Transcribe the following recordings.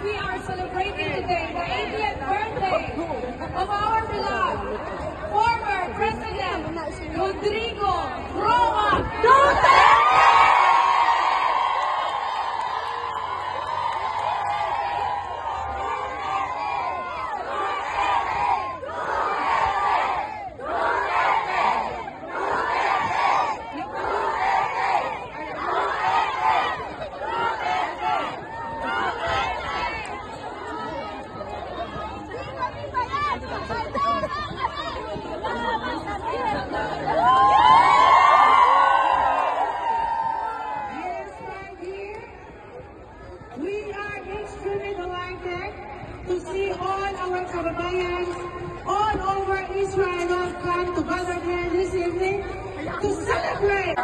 we are celebrating today the 80th birthday of our beloved former President Rodrigo Roa Duterte! To see all our kababayans all over Israel have come together here this evening to celebrate.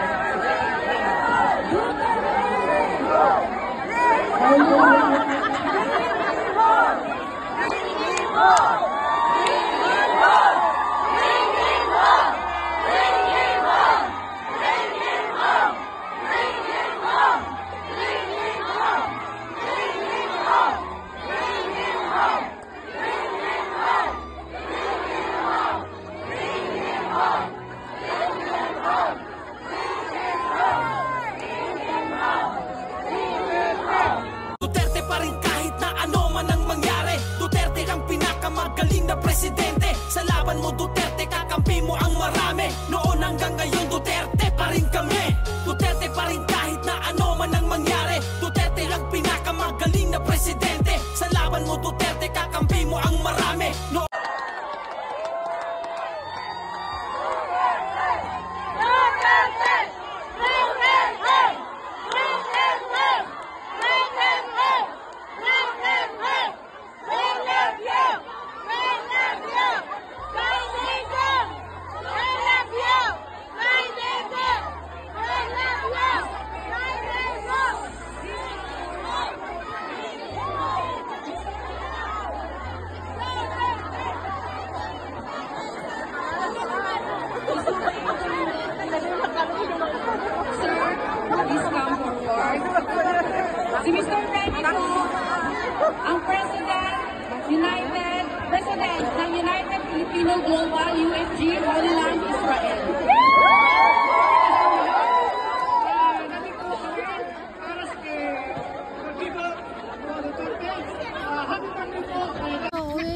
Magaling na presidente. Sa laban mo Duterte, kakampi mo ang marami. Noon hanggang ngayon Duterte pa rin kami. Duterte pa rin kahit na ano man ang mangyari. Duterte ang pinakamagaling na presidente. Sa laban mo Duterte, kakampi mo ang marami. Si Mr. Remico, ang President ng United Filipino Global UFG Holy Land Israel.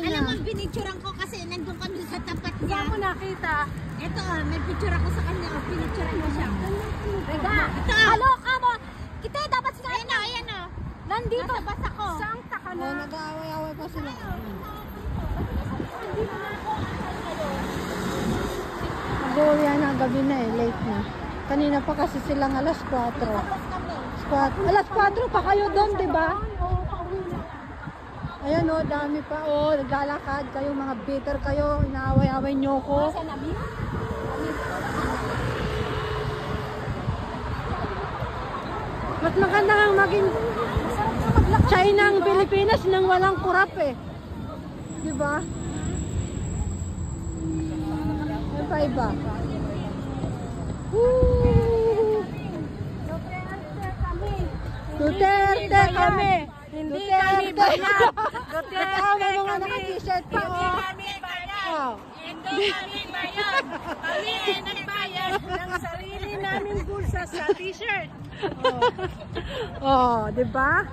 Alam mo, pinicturean ko kasi nandun kami sa tapat niya. Saan mo nakita? Ito, may picture ako sa kanya. Pinicturean ko siya. Rega! Ito! Halo, kamo! Kita dapat sila. Ayan o. Nandito. Nasa basa ko. Saan taka na? Nag-aaway-aaway pa sila. Mag-uwi na, gabi na eh, late na. Kanina pa kasi silang alas 4. Alas 4 pa kayo doon, di ba? Ayan o, dami pa. O, naglalakad kayo, mga bitter kayo. Inaaway-away nyo ko. Mas maganda nga maging China ang Pilipinas nang walang kurap eh. Di ba? Ano pa iba? Duterte kami! Hindi kami bayad. Duterte may mga kami. naka-t-shirt pa Hindi oh. kami bayad. Oh. Hindi kami bayad. Kami ay nagbayad ng sarili namin bulsa sa t-shirt. Oh, di ba?